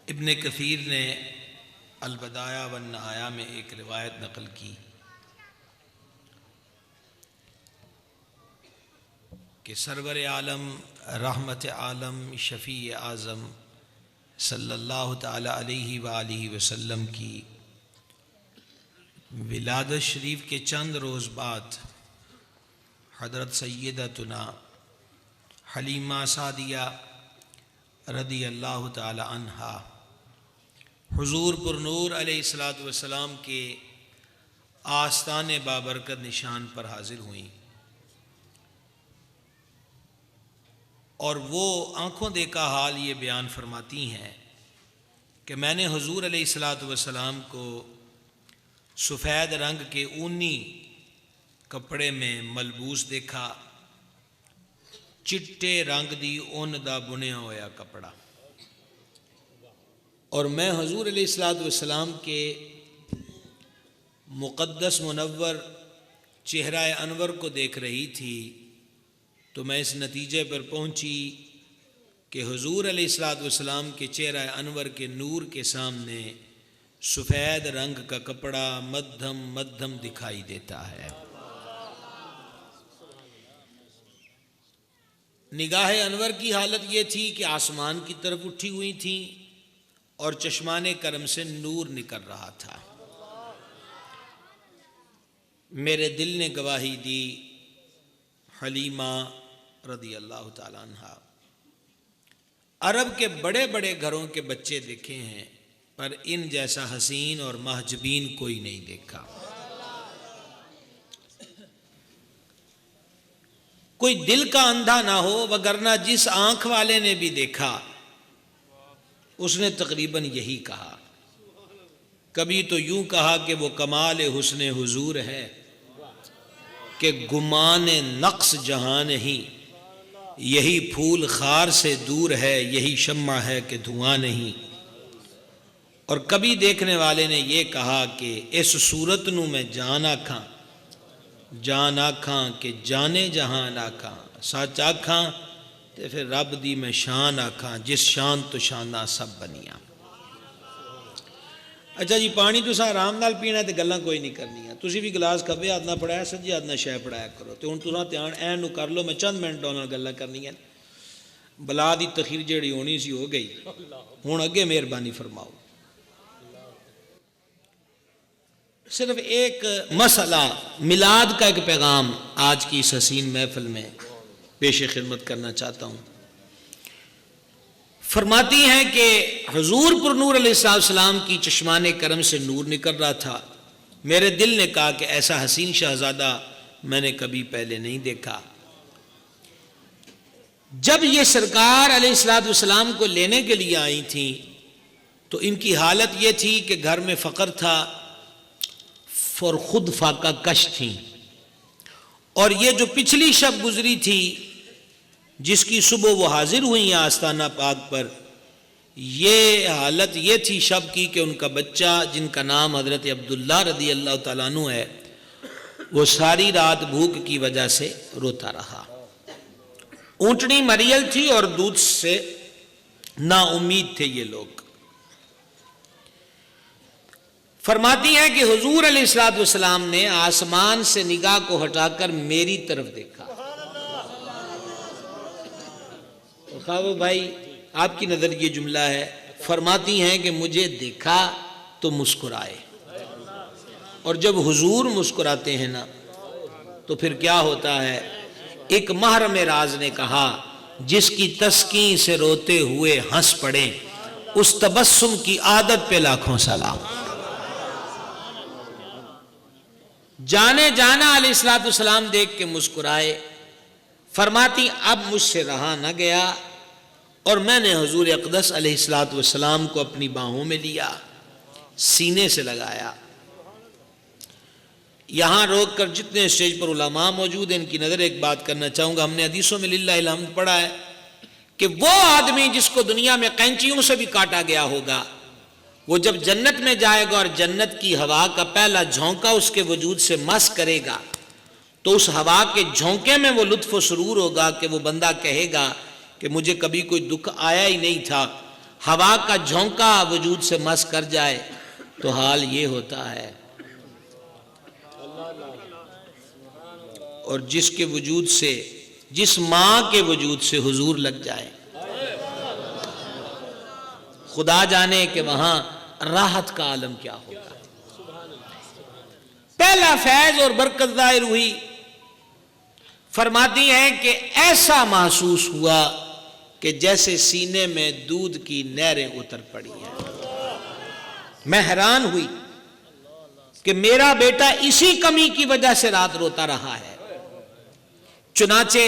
ابن کثیر نے البدایہ والنہایہ میں ایک روایت نقل کی کہ سرور عالم رحمت عالم شفیع اعظم صلی اللہ تعالی علیہ وآلہ وسلم کی ولادت شریف کے چند روز بعد حضرت سیدتنا حلیمہ سعدیہ رضی اللہ تعالی عنہا حضور پر نور علیہ السلام کے آستان بابرکت نشان پر حاضر ہوئیں اور وہ آنکھوں دیکھا حال یہ بیان فرماتی ہیں کہ میں نے حضور علیہ السلام کو سفید رنگ کے اونی کپڑے میں ملبوس دیکھا، چٹے رنگ دی اون دا بنیا ہویا کپڑا، اور میں حضور علیہ السلام کے مقدس منور چہرہ انور کو دیکھ رہی تھی تو میں اس نتیجے پر پہنچی کہ حضور علیہ السلام کے چہرہ انور کے نور کے سامنے سفید رنگ کا کپڑا مدھم مدھم دکھائی دیتا ہے۔ نگاہ انور کی حالت یہ تھی کہ آسمان کی طرف اٹھی ہوئی تھی اور چشمان کرم سے نور نکل رہا تھا۔ میرے دل نے گواہی دی، حلیمہ رضی اللہ تعالیٰ عنہ، عرب کے بڑے بڑے گھروں کے بچے دیکھے ہیں پر ان جیسا حسین اور محجبین کوئی نہیں دیکھا۔ کوئی دل کا اندھا نہ ہو، وگرنہ جس آنکھ والے نے بھی دیکھا اس نے تقریباً یہی کہا۔ کبھی تو یوں کہا کہ وہ کمال حسن حضور ہے کہ گمان نقص جہاں نہیں، یہی پھول خار سے دور ہے، یہی شمع ہے کہ دھواں نہیں۔ اور کبھی دیکھنے والے نے یہ کہا کہ اس صورت نو میں جان آکھاں کہ جانے جہان آکھاں، سچ آکھاں تے پھر رب دی میں شان آکھاں، جس شان تو شانہ سب بنیاں۔ اچھا جی، پانی تو سا آرام نال پینا تے گلاں کوئی نہیں کرنی ہے، تسی بھی گلاس کھبے ہاتھ نہ پڑایا، سجے ہاتھ نہ شے پڑایا کرو، تے ہن تساں دھیان این نو کر لو، میں چند منٹ نال گلاں کرنیاں، بلا دی تخیر جیڑی ہونی سی ہو گئی، ہن اگے مہربانی فرماؤ۔ صرف ایک مسئلہ میلاد کا ایک پیغام آج کی اس حسین محفل میں پیش خدمت کرنا چاہتا ہوں۔ فرماتی ہیں کہ حضور پر نور علیہ السلام کی چشمان کرم سے نور نکل رہا تھا، میرے دل نے کہا کہ ایسا حسین شہزادہ میں نے کبھی پہلے نہیں دیکھا۔ جب یہ سرکار علیہ السلام کو لینے کے لیے آئی تھیں تو ان کی حالت یہ تھی کہ گھر میں فقر تھا اور خود فاقہ کش تھیں، اور یہ جو پچھلی شب گزری تھی جس کی صبح وہ حاضر ہوئی ہیں آستانہ پاک پر، یہ حالت یہ تھی شب کی کہ ان کا بچہ جن کا نام حضرت عبداللہ رضی اللہ تعالیٰ عنہ ہے، وہ ساری رات بھوک کی وجہ سے روتا رہا۔ اونٹنی مریل تھی اور دودھ سے نا امید تھے یہ لوگ۔ فرماتی ہیں کہ حضور علیہ السلام نے آسمان سے نگاہ کو ہٹا کر میری طرف دیکھا۔ خواہ بھائی آپ کی نظر یہ جملہ ہے، فرماتی ہیں کہ مجھے دیکھا تو مسکرائے، اور جب حضور مسکراتے ہیں نا تو پھر کیا ہوتا ہے؟ ایک محرم راز نے کہا، جس کی تسکین سے روتے ہوئے ہنس پڑے، اس تبسم کی عادت پہ لاکھوں سلام۔ جانے جانا علیہ السلام دیکھ کے مسکرائے۔ فرماتی اب مجھ سے رہا نہ گیا اور میں نے حضور اقدس علیہ السلام کو اپنی باہوں میں لیا، سینے سے لگایا۔ یہاں روک کر جتنے اسٹیج پر علماء موجود ہیں ان کی نظر ایک بات کرنا چاہوں گا۔ ہم نے حدیثوں میں للہ الحمد پڑھا ہے کہ وہ آدمی جس کو دنیا میں قینچیوں سے بھی کاٹا گیا ہوگا، وہ جب جنت میں جائے گا اور جنت کی ہوا کا پہلا جھونکا اس کے وجود سے مس کرے گا تو اس ہوا کے جھونکے میں وہ لطف و سرور ہوگا کہ وہ بندہ کہے گا کہ مجھے کبھی کوئی دکھ آیا ہی نہیں تھا، ہوا کا جھونکا وجود سے مس کر جائے تو حال یہ ہوتا ہے. اور جس کے وجود سے، جس ماں کے وجود سے حضور لگ جائے، خدا جانے کہ وہاں راحت کا عالم کیا ہوگا. پہلا فیض اور برکت ظاہر ہوئی. فرماتی ہیں کہ ایسا محسوس ہوا کہ جیسے سینے میں دودھ کی نہریں اتر پڑی ہیں. میں حیران ہوئی کہ میرا بیٹا اسی کمی کی وجہ سے رات روتا رہا ہے. چنانچہ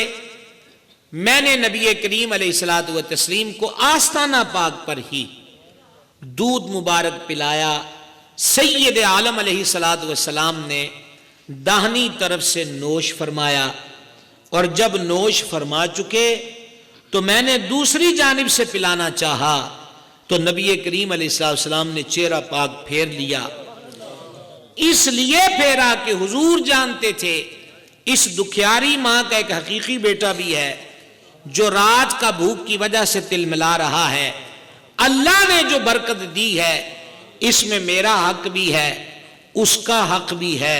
میں نے نبی کریم علیہ الصلوۃ والتسلیم کو آستانہ پاک پر ہی دودھ مبارک پلایا. سید عالم علیہ الصلوۃ والسلام نے داہنی طرف سے نوش فرمایا، اور جب نوش فرما چکے تو میں نے دوسری جانب سے پلانا چاہا تو نبی کریم علیہ السلام نے چہرہ پاک پھیر لیا. اس لیے پھیرا کہ حضور جانتے تھے اس دکھیاری ماں کا ایک حقیقی بیٹا بھی ہے جو رات کا بھوک کی وجہ سے تل ملا رہا ہے. اللہ نے جو برکت دی ہے اس میں میرا حق بھی ہے، اس کا حق بھی ہے،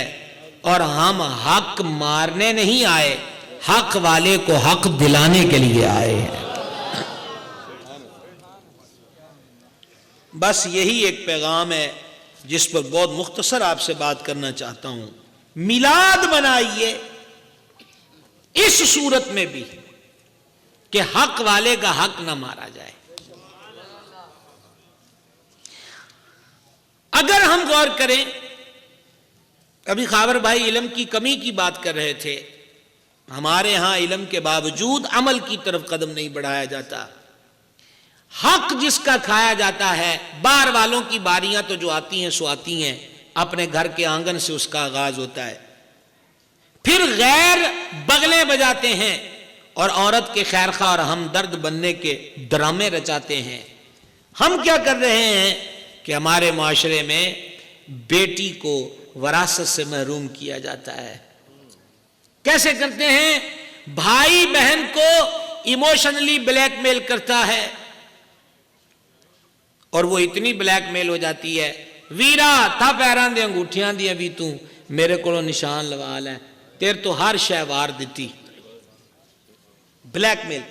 اور ہم حق مارنے نہیں آئے، حق والے کو حق دلانے کے لیے آئے ہیں. بس یہی ایک پیغام ہے جس پر بہت مختصر آپ سے بات کرنا چاہتا ہوں. میلاد منائیے اس صورت میں بھی کہ حق والے کا حق نہ مارا جائے. اگر ہم غور کریں، ابھی خاور بھائی علم کی کمی کی بات کر رہے تھے. ہمارے ہاں علم کے باوجود عمل کی طرف قدم نہیں بڑھایا جاتا. حق جس کا کھایا جاتا ہے، بار والوں کی باریاں تو جو آتی ہیں سو آتی ہیں، اپنے گھر کے آنگن سے اس کا آغاز ہوتا ہے. پھر غیر بغلیں بجاتے ہیں اور عورت کے خیرخواہ اور ہمدرد بننے کے ڈرامے رچاتے ہیں. ہم کیا کر رہے ہیں کہ ہمارے معاشرے میں بیٹی کو وراثت سے محروم کیا جاتا ہے. کیسے کرتے ہیں؟ بھائی بہن کو ایموشنلی بلیک میل کرتا ہے اور وہ اتنی بلیک میل ہو جاتی ہے، ویرا تھا پیران دے انگوٹھیاں دیا بھی تو میرے کو نشان لوا لے، تیر تو ہر شے وار دیتی. بلیک میل.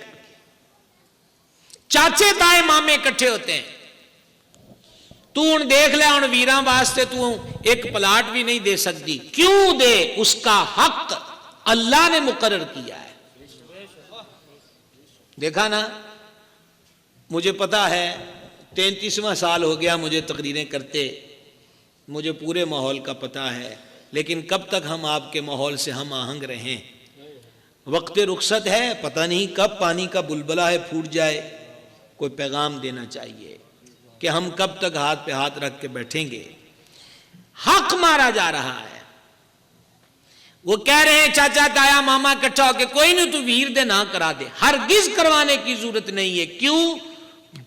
چاچے تائے مامے اکٹھے ہوتے ہیں، تو ان دیکھ لے ان ویران واسطے تو ایک پلاٹ بھی نہیں دے سکتی. کیوں دے؟ اس کا حق اللہ نے مقرر کیا ہے. دیکھا نا، مجھے پتا ہے 33واں سال ہو گیا مجھے تقریریں کرتے، مجھے پورے ماحول کا پتا ہے، لیکن کب تک ہم آپ کے ماحول سے ہم آہنگ رہیں؟ وقت رخصت ہے، پتہ نہیں کب پانی کا بلبلہ ہے پھوٹ جائے. کوئی پیغام دینا چاہیے کہ ہم کب تک ہاتھ پہ ہاتھ رکھ کے بیٹھیں گے. حق مارا جا رہا ہے. وہ کہہ رہے ہیں چاچا تایا ماما اکٹھا ہو کے کوئی نہیں تو ویر دے نہ کرا دے. ہرگز کروانے کی ضرورت نہیں ہے. کیوں؟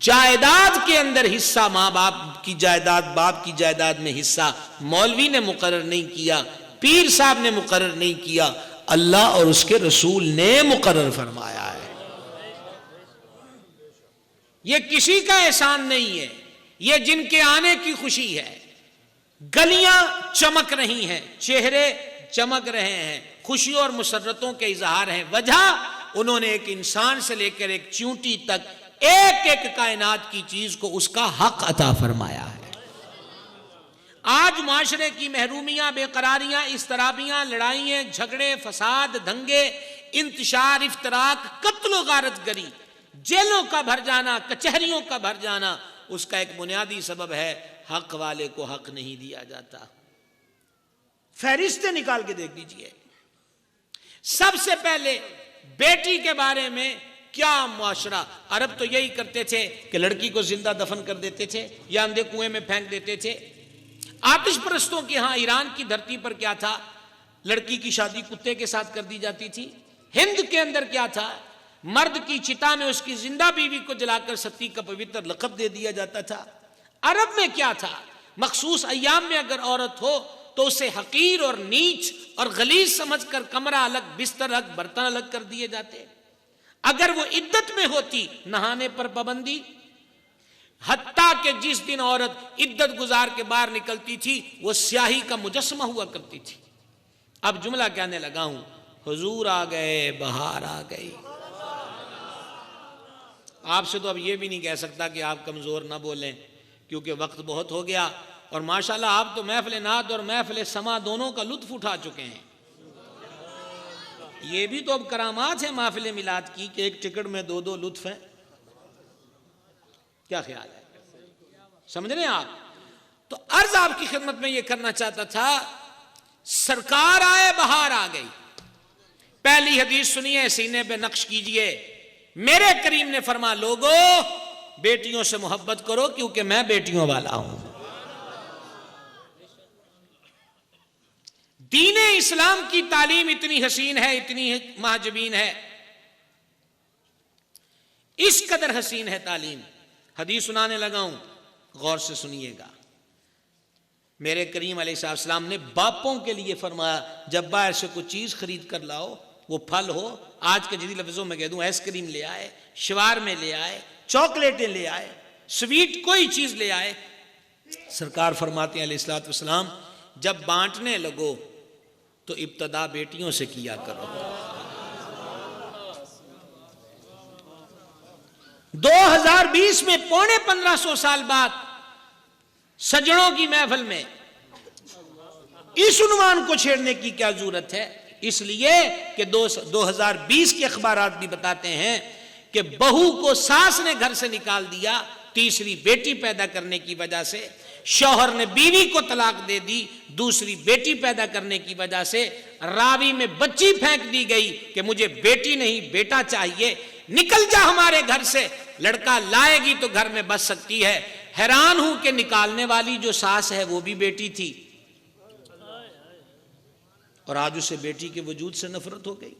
جائیداد کے اندر حصہ ماں باپ کی جائیداد، باپ کی جائیداد میں حصہ مولوی نے مقرر نہیں کیا، پیر صاحب نے مقرر نہیں کیا، اللہ اور اس کے رسول نے مقرر فرمایا ہے. یہ کسی کا احسان نہیں ہے، یہ جن کے آنے کی خوشی ہے. گلیاں چمک رہی ہیں، چہرے چمک رہے ہیں، خوشیوں اور مسرتوں کے اظہار ہیں. وجہ انہوں نے ایک انسان سے لے کر ایک چونٹی تک ایک ایک کائنات کی چیز کو اس کا حق عطا فرمایا ہے. آج معاشرے کی محرومیاں، بے قراریاں، اضطرابیاں، لڑائیاں، جھگڑے، فساد، دنگے، انتشار، افتراق، قتل و غارت گری، جیلوں کا بھر جانا، کچہریوں کا بھر جانا، اس کا ایک بنیادی سبب ہے حق والے کو حق نہیں دیا جاتا. فہرستیں نکال کے دیکھ لیجئے. سب سے پہلے بیٹی کے بارے میں کیا معاشرہ. عرب تو یہی کرتے تھے کہ لڑکی کو زندہ دفن کر دیتے تھے یا اندھے کنویں میں پھینک دیتے تھے. آتش پرستوں کے ہاں ایران کی دھرتی پر کیا تھا؟ لڑکی کی شادی کتے کے ساتھ کر دی جاتی تھی. ہند کے اندر کیا تھا؟ مرد کی چتا میں اس کی زندہ بیوی کو جلا کر ستی کا پوتر لقب دے دیا جاتا تھا. عرب میں کیا تھا؟ مخصوص ایام میں اگر عورت ہو تو اسے حقیر اور نیچ اور غلیظ سمجھ کر کمرہ الگ، بستر الگ، برتن الگ کر دیے جاتے. اگر وہ عدت میں ہوتی نہانے پر پابندی، حتیٰ کہ جس دن عورت عدت گزار کے باہر نکلتی تھی وہ سیاہی کا مجسمہ ہوا کرتی تھی۔ اب جملہ کہنے لگا ہوں، حضور آ گئے، بہار آ گئی۔ آپ سے تو اب یہ بھی نہیں کہہ سکتا کہ آپ کمزور نہ بولیں، کیونکہ وقت بہت ہو گیا، اور ماشاءاللہ آپ تو محفل نعت اور محفل سما دونوں کا لطف اٹھا چکے ہیں۔ یہ بھی تو اب کرامات ہیں محفل میلاد کی کہ ایک ٹکٹ میں دو دو لطف ہیں۔ کیا خیال ہے؟ سمجھ رہے ہیں آپ؟ تو عرض آپ کی خدمت میں یہ کرنا چاہتا تھا، سرکار آئے بہار آ گئی۔ پہلی حدیث سنیے، سینے پہ نقش کیجئے۔ میرے کریم نے فرمایا، لوگو بیٹیوں سے محبت کرو کیونکہ میں بیٹیوں والا ہوں۔ دین اسلام کی تعلیم اتنی حسین ہے، اتنی محجبین ہے، اس قدر حسین ہے تعلیم۔ حدیث سنانے لگا ہوں، غور سے سنیے گا۔ میرے کریم علیہ السلام نے باپوں کے لیے فرمایا، جب باہر سے کوئی چیز خرید کر لاؤ، وہ پھل ہو، آج کے جدید لفظوں میں کہہ دوں آئس کریم لے آئے، شوارمے لے آئے، چاکلیٹیں لے آئے، سویٹ کوئی چیز لے آئے، سرکار فرماتے ہیں علیہ السلام، جب بانٹنے لگو تو ابتدا بیٹیوں سے کیا کرو۔ 2020 میں 1500 سال بعد سجنوں کی محفل میں اس عنوان کو چھیڑنے کی کیا ضرورت ہے؟ اس لیے کہ 2020 کے اخبارات بھی بتاتے ہیں کہ بہو کو ساس نے گھر سے نکال دیا تیسری بیٹی پیدا کرنے کی وجہ سے، شوہر نے بیوی کو طلاق دے دی دوسری بیٹی پیدا کرنے کی وجہ سے، راوی میں بچی پھینک دی گئی کہ مجھے بیٹی نہیں بیٹا چاہیے، نکل جا ہمارے گھر سے، لڑکا لائے گی تو گھر میں بس سکتی ہے۔ حیران ہوں کہ نکالنے والی جو ساس ہے وہ بھی بیٹی تھی، اور آج اسے بیٹی کے وجود سے نفرت ہو گئی۔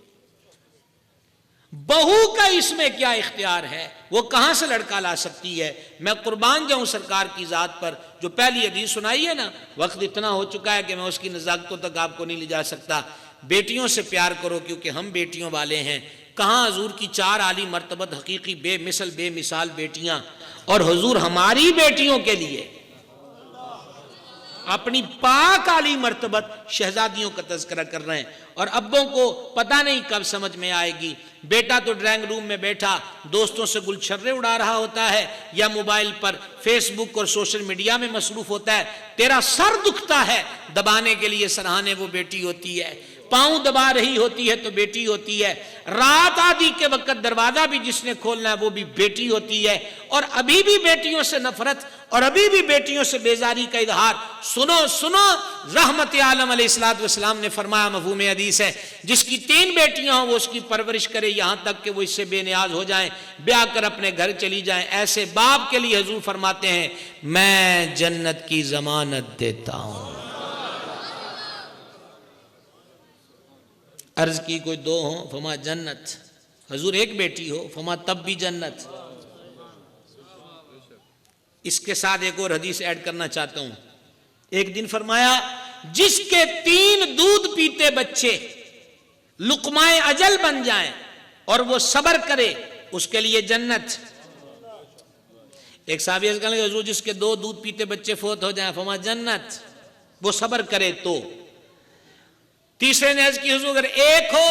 بہو کا اس میں کیا اختیار ہے؟ وہ کہاں سے لڑکا لا سکتی ہے؟ میں قربان جاؤں سرکار کی ذات پر، جو پہلی حدیث سنائی ہے نا، وقت اتنا ہو چکا ہے کہ میں اس کی نزاکتوں تک آپ کو نہیں لے جا سکتا۔ بیٹیوں سے پیار کرو کیونکہ ہم بیٹیوں والے ہیں۔ کہاں حضور کی 4 عالی مرتبت حقیقی بے مثل بے مثال بیٹیاں، اور حضور ہماری بیٹیوں کے لیے اپنی پاک عالی مرتبت شہزادیوں کا تذکرہ کر رہے ہیں، اور ابوں کو پتہ نہیں کب سمجھ میں آئے گی۔ بیٹا تو ڈرائنگ روم میں بیٹھا دوستوں سے گل چھرے اڑا رہا ہوتا ہے، یا موبائل پر فیس بک اور سوشل میڈیا میں مصروف ہوتا ہے، تیرا سر دکھتا ہے، دبانے کے لیے سرہانے وہ بیٹی ہوتی ہے، پاؤں دبا رہی ہوتی ہے تو بیٹی ہوتی ہے، رات آدھی کے وقت دروازہ بھی جس نے کھولنا ہے وہ بھی بیٹی ہوتی ہے، اور ابھی بھی بیٹیوں سے نفرت اور ابھی بھی بیٹیوں سے بیزاری کا اظہار۔ سنو سنو، رحمت عالم علیہ السلام نے فرمایا، مفہوم حدیث ہے، جس کی 3 بیٹیاں ہوں وہ اس کی پرورش کرے یہاں تک کہ وہ اس سے بے نیاز ہو جائیں، بیاہ کر اپنے گھر چلی جائیں۔ ایسے باپ کے لیے حضور فرماتے ہیں، میں جنت کی ضمانت دیتا ہوں۔ عرض کی کوئی 2 ہوں، فرما جنت۔ حضور ایک بیٹی ہو، فرما تب بھی جنت۔ اس کے ساتھ ایک اور حدیث ایڈ کرنا چاہتا ہوں۔ ایک دن فرمایا، جس کے 3 دودھ پیتے بچے لقمائے اجل بن جائیں اور وہ صبر کرے، اس کے لیے جنت۔ ایک صحابی عرض کرنے لگے، حضور جس کے 2 دودھ پیتے بچے فوت ہو جائیں، فرما جنت، وہ صبر کرے تو۔ تیسرے نے عرض کی، حضور اگر ایک ہو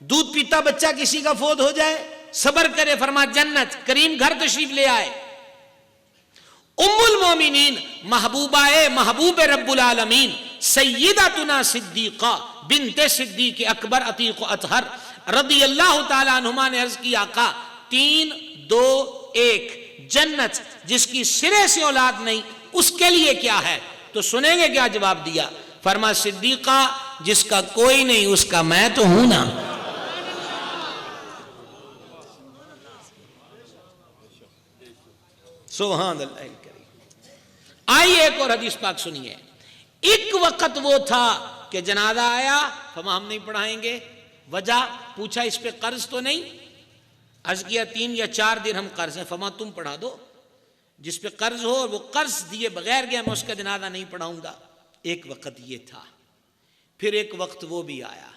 دودھ پیتا بچہ کسی کا فوت ہو جائے صبر کرے، فرما جنت۔ کریم گھر تشریف لے آئے، ام المومنین محبوب رب العالمین سیدتنا صدیقہ بنت صدیق اکبر عتیق و اطہر رضی اللہ تعالی عنہما نے عرض کی، آقا 3 2 1 جنت، جس کی سرے سے اولاد نہیں اس کے لیے کیا ہے؟ تو سنیں گے کیا جواب دیا؟ فرما صدیقہ، جس کا کوئی نہیں اس کا میں تو ہوں نا۔ سبحان اللہ کریم۔ آئیے ایک اور حدیث پاک سنیے۔ ایک وقت وہ تھا کہ جنازہ آیا، فرما ہم نہیں پڑھائیں گے، وجہ پوچھا اس پہ قرض تو نہیں؟ عرض کیا 3 یا 4 درہم قرض ہے، فرما تم پڑھا دو، جس پہ قرض ہو اور وہ قرض دیے بغیر گیا میں اس کا جنازہ نہیں پڑھاؤں گا۔ ایک وقت یہ تھا، پھر ایک وقت وہ بھی آیا۔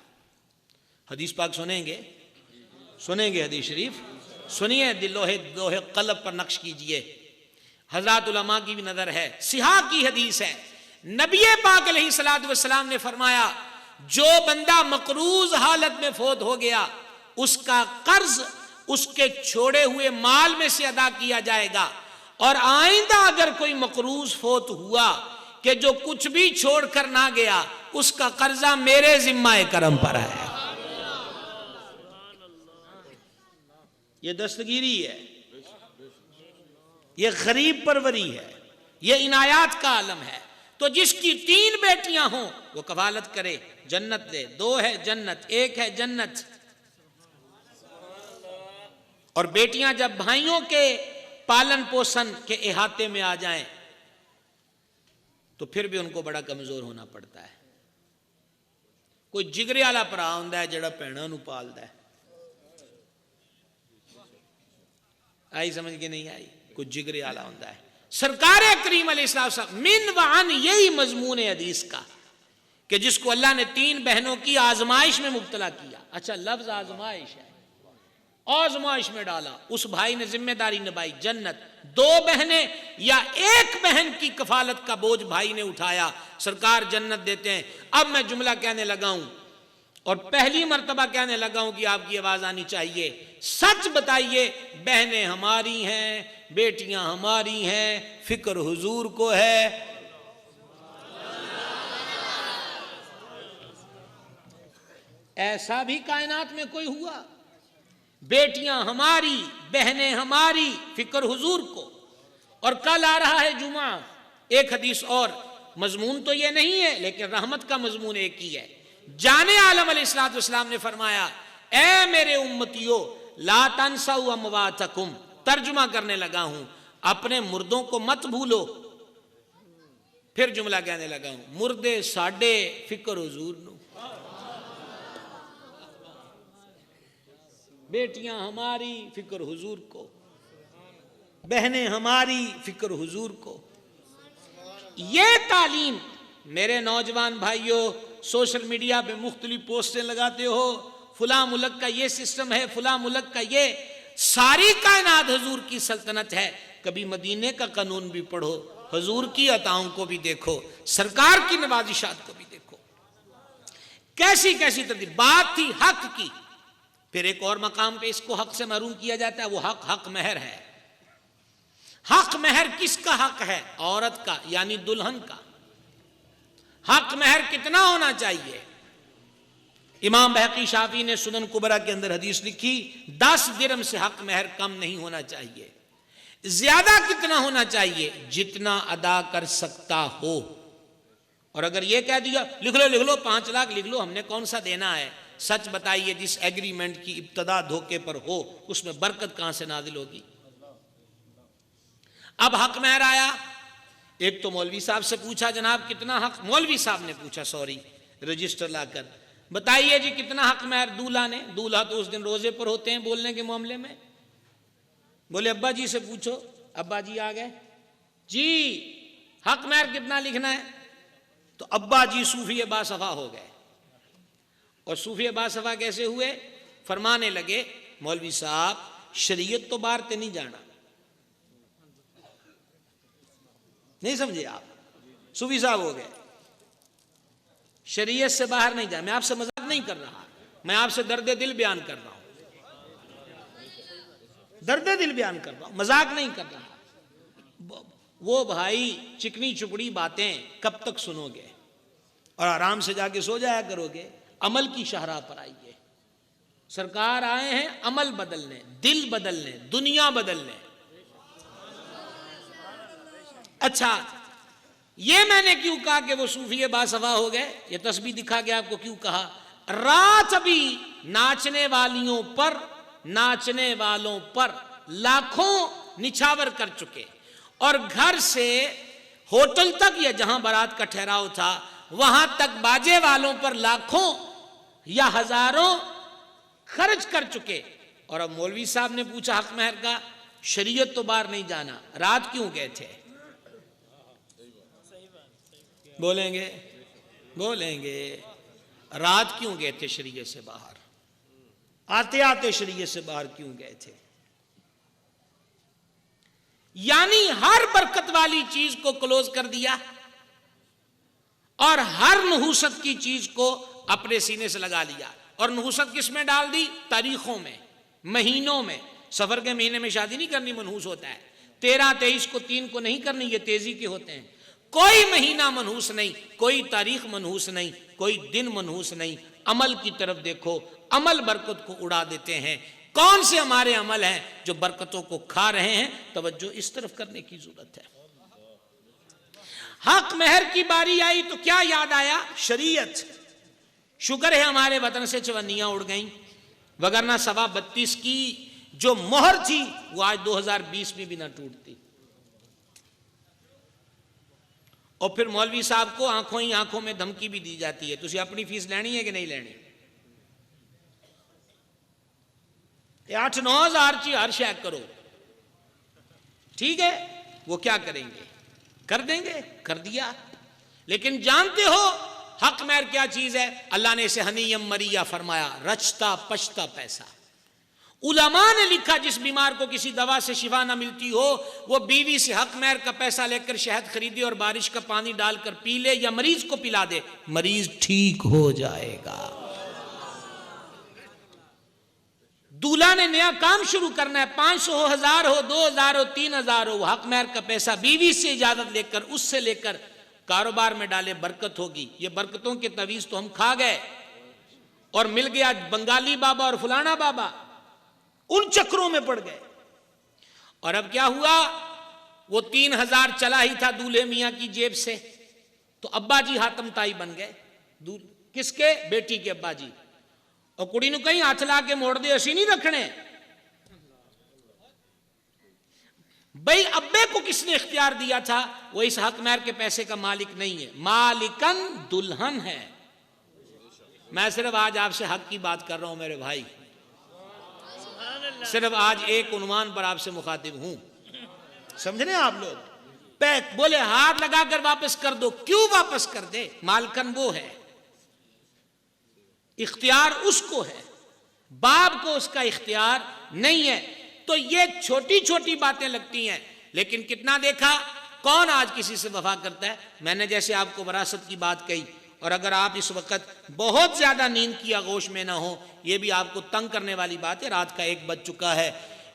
حدیث پاک سنیں گے حدیث شریف سنیے، لوہے قلب پر نقش کیجئے۔ حضرات علماء کی بھی نظر ہے، صحاح کی حدیث ہے، نبی پاک علیہ الصلوۃ والسلام نے فرمایا جو بندہ مقروض حالت میں فوت ہو گیا اس کا قرض اس کے چھوڑے ہوئے مال میں سے ادا کیا جائے گا، اور آئندہ اگر کوئی مقروض فوت ہوا کہ جو کچھ بھی چھوڑ کر نہ گیا اس کا قرضہ میرے ذمہ کرم پر ہے۔ یہ دستگیری ہے، یہ غریب پروری ہے، یہ عنایات کا عالم ہے۔ تو جس کی 3 بیٹیاں ہوں وہ کفالت کرے، جنت دے، 2 ہے جنت، 1 ہے جنت۔ اور بیٹیاں جب بھائیوں کے پالن پوشن کے احاطے میں آ جائیں تو پھر بھی ان کو بڑا کمزور ہونا پڑتا ہے۔ کوئی جگرے والا پرا ہوندا ہے جڑا بھیناں نو پالدا ہے، آئی سمجھ کے نہیں آئی؟ کوئی جگرے والا ہوندا ہے۔ سرکار کریم علیہ السلام من وعن، یہی مضمون حدیث کا کہ جس کو اللہ نے 3 بہنوں کی آزمائش میں مبتلا کیا۔ اچھا لفظ آزمائش ہے، آزمائش میں ڈالا، اس بھائی نے ذمہ داری نبھائی، جنت۔ 2 بہنیں یا 1 بہن کی کفالت کا بوجھ بھائی نے اٹھایا، سرکار جنت دیتے ہیں۔ اب میں جملہ کہنے لگا ہوں اور پہلی مرتبہ کہنے لگا ہوں کہ آپ کی آواز آنی چاہیے، سچ بتائیے بہنیں ہماری ہیں، بیٹیاں ہماری ہیں، فکر حضور کو ہے؟ ایسا بھی کائنات میں کوئی ہوا؟ بیٹیاں ہماری، بہنیں ہماری، فکر حضور کو۔ اور کل آ رہا ہے جمعہ، ایک حدیث اور، مضمون تو یہ نہیں ہے لیکن رحمت کا مضمون ایک ہی ہے۔ جان عالم علیہ الصلوۃ والسلام نے فرمایا اے میرے امتیو لا تنسوا امواتکم، ترجمہ کرنے لگا ہوں اپنے مردوں کو مت بھولو۔ پھر جملہ کہنے لگا ہوں مردے ساڈے فکر حضور نو، بیٹیاں ہماری فکر حضور کو، بہنیں ہماری فکر حضور کو۔ یہ تعلیم میرے نوجوان بھائیوں سوشل میڈیا پہ مختلف پوسٹیں لگاتے ہو، فلاں ملک کا یہ سسٹم ہے، فلاں ملک کا یہ، ساری کائنات حضور کی سلطنت ہے۔ کبھی مدینے کا قانون بھی پڑھو، حضور کی عطاؤں کو بھی دیکھو، سرکار کی نوازشات کو بھی دیکھو، کیسی کیسی ترتیب۔ بات تھی حق کی، پھر ایک اور مقام پہ اس کو حق سے محروم کیا جاتا ہے، وہ حق مہر ہے۔ حق مہر کس کا حق ہے؟ عورت کا، یعنی دلہن کا۔ حق مہر کتنا ہونا چاہیے؟ امام بہقی شافعی نے سنن کبریٰ کے اندر حدیث لکھی 10 درہم سے حق مہر کم نہیں ہونا چاہیے۔ زیادہ کتنا ہونا چاہیے؟ جتنا ادا کر سکتا ہو۔ اور اگر یہ کہہ دیا لکھ لو 5 لاکھ لکھ لو، ہم نے کون سا دینا ہے؟ سچ بتائیے جس ایگریمنٹ کی ابتدا دھوکے پر ہو اس میں برکت کہاں سے نازل ہوگی؟ اب حق مہر آیا، ایک تو مولوی صاحب سے پوچھا جناب کتنا حق، مولوی صاحب نے پوچھا رجسٹر لا کر، بتائیے جی کتنا حق مہر دولہا نے؟ دولہا تو اس دن روزے پر ہوتے ہیں بولنے کے معاملے میں۔ بولے ابا جی سے پوچھو، ابا جی آ گئے، جی حق مہر کتنا لکھنا ہے؟ تو ابا جی صوفی باصفا ہو گئے۔ اور صوفی باصفا کیسے ہوئے؟ فرمانے لگے مولوی صاحب شریعت تو باہر تے نہیں جانا، نہیں سمجھے آپ؟ صوفی صاحب ہو گئے، شریعت سے باہر نہیں جانا۔ میں آپ سے مذاق نہیں کر رہا، میں آپ سے درد دل بیان کر رہا ہوں، درد دل بیان کر رہا ہوں، مذاق نہیں کر رہا۔ وہ بھائی چکنی چپڑی باتیں کب تک سنو گے؟ اور آرام سے جا کے سو جایا کرو گے۔ عمل کی شاہراہ پر آئیے، سرکار آئے ہیں عمل بدلنے، دل بدلنے، دنیا بدلنے۔ اچھا یہ میں نے کیوں کہا کہ وہ صوفی باصفا ہو گئے؟ یہ تسبیح دکھا کے آپ کو کیوں کہا؟ رات بھی ناچنے والیوں پر، ناچنے والوں پر لاکھوں نچھاور کر چکے، اور گھر سے ہوٹل تک یا جہاں بارات کا ٹھہراؤ تھا وہاں تک باجے والوں پر لاکھوں یا ہزاروں خرچ کر چکے۔ اور اب مولوی صاحب نے پوچھا حق مہر کا، شریعت تو باہر نہیں جانا، رات کیوں گئے تھے؟ بولیں گے بولیں گے رات کیوں گئے تھے شریعت سے باہر؟ آتے آتے شریعت سے باہر کیوں گئے تھے؟ یعنی ہر برکت والی چیز کو کلوز کر دیا اور ہر نحوست کی چیز کو اپنے سینے سے لگا لیا. اور نحوست کس میں ڈال دی؟ تاریخوں میں، مہینوں میں. سفر کے مہینے میں شادی نہیں کرنی، منحوس ہوتا ہے. 13 23 کو 3 کو نہیں کرنی، یہ تیزی کے ہوتے ہیں. کوئی مہینہ منحوس نہیں، کوئی تاریخ منحوس نہیں، کوئی دن منحوس نہیں. عمل کی طرف دیکھو، عمل برکت کو اڑا دیتے ہیں. کون سے ہمارے عمل ہیں جو برکتوں کو کھا رہے ہیں؟ توجہ اس طرف کرنے کی ضرورت ہے. حق مہر کی باری آئی تو کیا یاد آیا؟ شریعت. شکر ہے ہمارے وطن سے چونیاں اڑ گئیں، وگرنہ 32 کی جو مہر تھی وہ آج 2020 میں بھی نہ ٹوٹتی. اور پھر مولوی صاحب کو آنکھوں ہی آنکھوں میں دھمکی بھی دی جاتی ہے، تسی اپنی فیس لینی ہے کہ نہیں لینی؟ 8-9 ہزار چی ہر شے کرو، ٹھیک ہے. وہ کیا کریں گے؟ کر دیں گے، کر دیا. لیکن جانتے ہو حق مہر کیا چیز ہے؟ اللہ نے اسے ہنیم مریا فرمایا، رچتا پچتا پیسہ. علماء نے لکھا جس بیمار کو کسی دوا سے شفا نہ ملتی ہو، وہ بیوی سے حق مہر کا پیسہ لے کر شہد خریدے اور بارش کا پانی ڈال کر پی لے یا مریض کو پلا دے، مریض ٹھیک ہو جائے گا. دولہا نے نیا کام شروع کرنا ہے، 500 ہو، 1000 ہو، 2000 ہو، 3000 ہو، وہ حق مہر کا پیسہ بیوی سے اجازت لے کر، اس سے لے کر کاروبار میں ڈالے، برکت ہوگی. یہ برکتوں کے تویز تو ہم کھا گئے اور مل گیا بنگالی بابا اور فلانا بابا، ان چکروں میں پڑ گئے. اور اب کیا ہوا؟ وہ 3000 چلا ہی تھا دولہے میاں کی جیب سے، تو ابا جی حاتم تائی بن گئے. کس کے؟ بیٹی کے ابا جی. اور کڑی نو کہیں ہاتھ لا کے موڑ دے، اسی نہیں رکھنے. بھئی ابے کو کس نے اختیار دیا تھا؟ وہ اس حق مہر کے پیسے کا مالک نہیں ہے، مالکن دلہن ہے. میں صرف آج آپ سے حق کی بات کر رہا ہوں میرے بھائی، صرف آج ایک عنوان پر آپ سے مخاطب ہوں. سمجھ رہے ہیں آپ لوگ؟ پیک بولے ہاتھ لگا کر واپس کر دو. کیوں واپس کر دے؟ مالکن وہ ہے، اختیار اس کو ہے، باپ کو اس کا اختیار نہیں ہے. تو یہ چھوٹی چھوٹی باتیں لگتی ہیں، لیکن کتنا دیکھا؟ کون آج کسی سے وفا کرتا ہے؟ میں نے جیسے آپ کو وراثت کی بات کہی، اور اگر آپ اس وقت بہت زیادہ نیند کی آغوش میں نہ ہو، یہ بھی آپ کو تنگ کرنے والی بات ہے، رات کا 1 بج چکا ہے.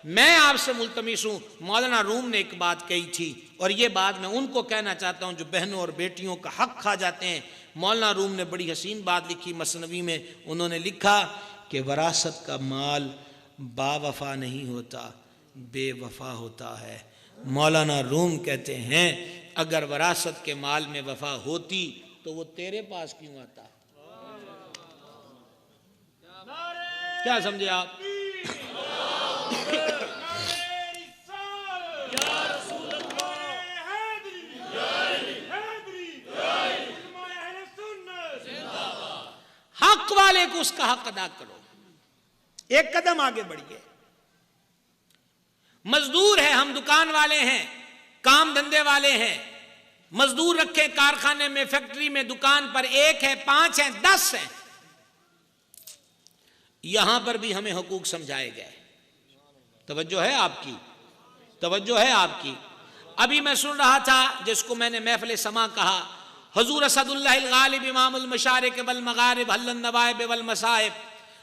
میں آپ سے ملتمس ہوں، مولانا روم نے ایک بات کہی تھی، اور یہ بات میں ان کو کہنا چاہتا ہوں جو بہنوں اور بیٹیوں کا حق کھا جاتے ہیں. مولانا روم نے بڑی حسین بات لکھی مثنوی میں. انہوں نے لکھا کہ وراثت کا مال با وفا نہیں ہوتا، بے وفا ہوتا ہے. مولانا روم کہتے ہیں اگر وراثت کے مال میں وفا ہوتی تو وہ تیرے پاس کیوں آتا؟ کیا سمجھے آپ؟ حق والے کو اس کا حق ادا کرو. ایک قدم آگے بڑھیے. مزدور ہیں ہم، دکان والے ہیں، کام دھندے والے ہیں، مزدور رکھے کارخانے میں، فیکٹری میں، دکان پر، 1 ہے، 5 ہیں، 10 ہیں. یہاں پر بھی ہمیں حقوق سمجھائے گئے. توجہ ہے آپ کی؟ توجہ ہے آپ کی؟ ابھی میں سن رہا تھا جس کو میں نے محفل سما کہا، حضور اسد اللہ الغالب امام المشارق والمغارب حل النوائب والمصائب،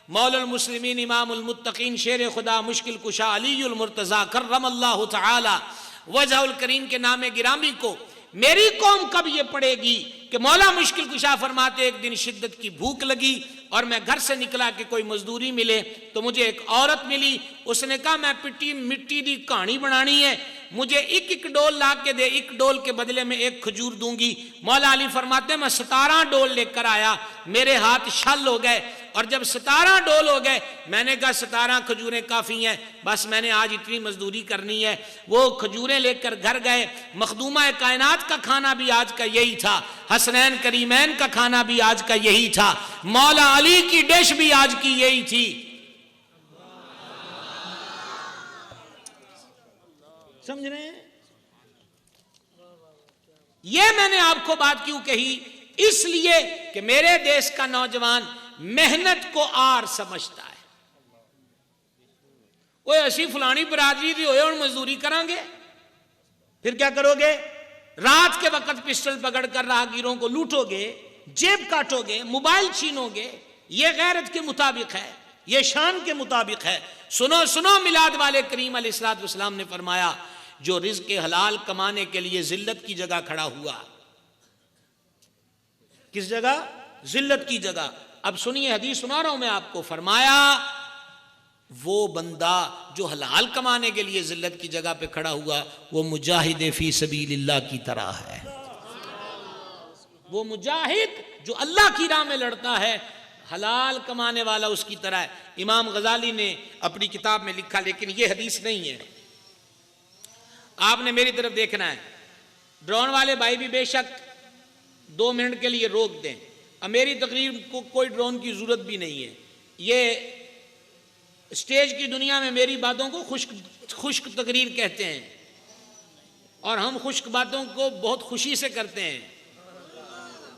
مولا المسلمین امام المتقین شیر خدا مشکل کشا علی المرتضی کرم اللہ تعالی وجہ الکریم کے نام گرامی کو میری قوم کب یہ پڑھے گی کہ مولا مشکل کشا فرماتے ایک دن شدت کی بھوک لگی اور میں گھر سے نکلا کہ کوئی مزدوری ملے تو مجھے ایک عورت ملی. اس نے کہا میں مٹی دی کہانی بنانی ہے، مجھے ایک ڈول لا کے دے، 1 ڈول کے بدلے میں 1 کھجور دوں گی. مولا علی فرماتے میں 17 ڈول لے کر آیا، میرے ہاتھ شل ہو گئے، اور جب 17 ڈول ہو گئے میں نے کہا 17 کھجوریں کافی ہیں، بس میں نے آج اتنی مزدوری کرنی ہے. وہ کھجوریں لے کر گھر گئے. مخدومہ کائنات کا کھانا بھی آج کا یہی تھا، حسنین کریمین کا کھانا بھی آج کا یہی تھا، مولا علی کی ڈش بھی آج کی یہی تھی. سمجھ رہے ہیں؟ یہ میں نے آپ کو بات کیوں کہی؟ اس لیے کہ میرے دیش کا نوجوان محنت کو آر سمجھتا ہے. وہ ایسی فلانی برادری دی ہوئے اور مزدوری کریں گے، پھر کیا کرو گے؟ رات کے وقت پسٹل پکڑ کر راہگیروں کو لوٹو گے، جیب کاٹو گے، موبائل چھینو گے. یہ غیرت کے مطابق ہے، یہ شان کے مطابق ہے. سنو سنو، میلاد والے کریم علیہ الصلوۃ والسلام نے فرمایا جو رزق حلال کمانے کے لیے ذلت کی جگہ کھڑا ہوا. کس جگہ؟ ذلت کی جگہ. اب سنیے، حدیث سنا رہا ہوں میں آپ کو. فرمایا وہ بندہ جو حلال کمانے کے لیے ذلت کی جگہ پہ کھڑا ہوا وہ مجاہد فی سبیل اللہ کی طرح ہے. وہ مجاہد جو اللہ کی راہ میں لڑتا ہے، حلال کمانے والا اس کی طرح ہے. امام غزالی نے اپنی کتاب میں لکھا، لیکن یہ حدیث نہیں ہے، آپ نے میری طرف دیکھنا ہے. ڈرون والے بھائی بھی بے شک 2 منٹ کے لیے روک دیں. اب میری تقریر کو کوئی ڈرون کی ضرورت بھی نہیں ہے. یہ اسٹیج کی دنیا میں میری باتوں کو خشک تقریر کہتے ہیں، اور ہم خشک باتوں کو بہت خوشی سے کرتے ہیں.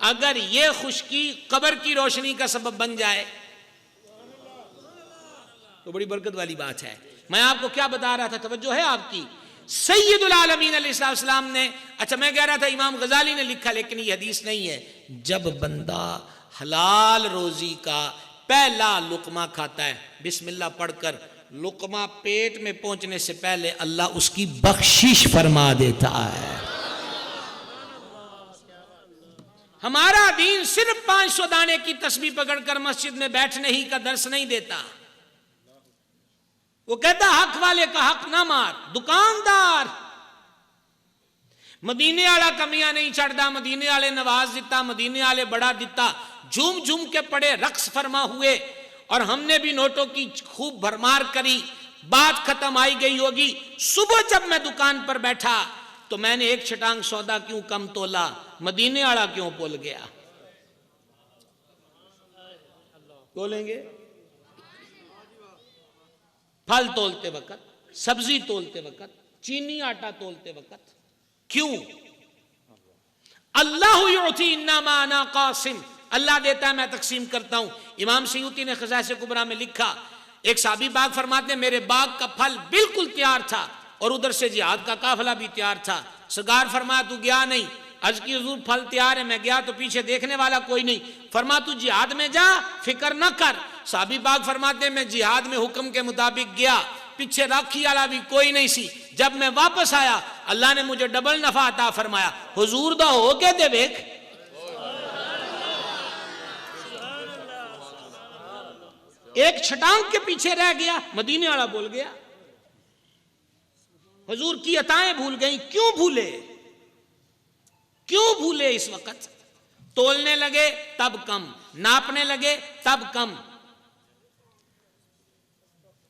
اگر یہ خشکی قبر کی روشنی کا سبب بن جائے تو بڑی برکت والی بات ہے. میں آپ کو کیا بتا رہا تھا، توجہ ہے آپ کی؟ سید العالمین علیہ السلام نے، اچھا میں کہہ رہا تھا امام غزالی نے لکھا، لیکن یہ حدیث نہیں ہے. جب بندہ حلال روزی کا پہلا لقمہ کھاتا ہے، بسم اللہ پڑھ کر، لقمہ پیٹ میں پہنچنے سے پہلے اللہ اس کی بخشش فرما دیتا ہے. ہمارا دین صرف 500 دانے کی تسبیح پکڑ کر مسجد میں بیٹھنے ہی کا درس نہیں دیتا. وہ کہتا حق والے کا حق نہ مار. دکاندار مدینے والا کمیاں نہیں چڑھتا، مدینے والے نواز دیتا، مدینے والے بڑا دیتا، جھوم جھوم کے پڑے، رقص فرما ہوئے، اور ہم نے بھی نوٹوں کی خوب بھرمار کری. بات ختم آئی گئی ہوگی. صبح جب میں دکان پر بیٹھا تو میں نے 1 چھٹانگ سودا کیوں کم تولا، مدینے والا کیوں بول گیا. تولیں گے پھل تولتے وقت، سبزی تولتے وقت، چینی آٹا تولتے وقت. کیوں؟ اللہ یعطی انما انا قاسم، اللہ دیتا ہے میں تقسیم کرتا ہوں. امام سیوطی نے خصائص کبریٰ میں لکھا، ایک صحابی باغ فرماتے ہیں میرے باغ کا پھل بالکل تیار تھا اور ادھر سے جہاد کا قافلہ بھی تیار تھا. سرکار فرمایا تو گیا نہیں. عرض کی حضور پھل تیار ہے، میں گیا تو پیچھے دیکھنے والا کوئی نہیں. فرمایا تو جہاد میں جا، فکر نہ کر. صحابی باغ فرماتے ہیں میں جہاد میں حکم کے مطابق گیا، پیچھے راکھی والا بھی کوئی نہیں سی. جب میں واپس آیا اللہ نے مجھے ڈبل نفع عطا فرمایا. حضور دا ہو کے دے بیک. ایک چھٹانگ کے پیچھے رہ گیا، مدینے والا بول گیا. حضور کی عطائیں بھول گئیں. کیوں بھولے؟ کیوں بھولے؟ اس وقت تولنے لگے تب کم، ناپنے لگے تب کم.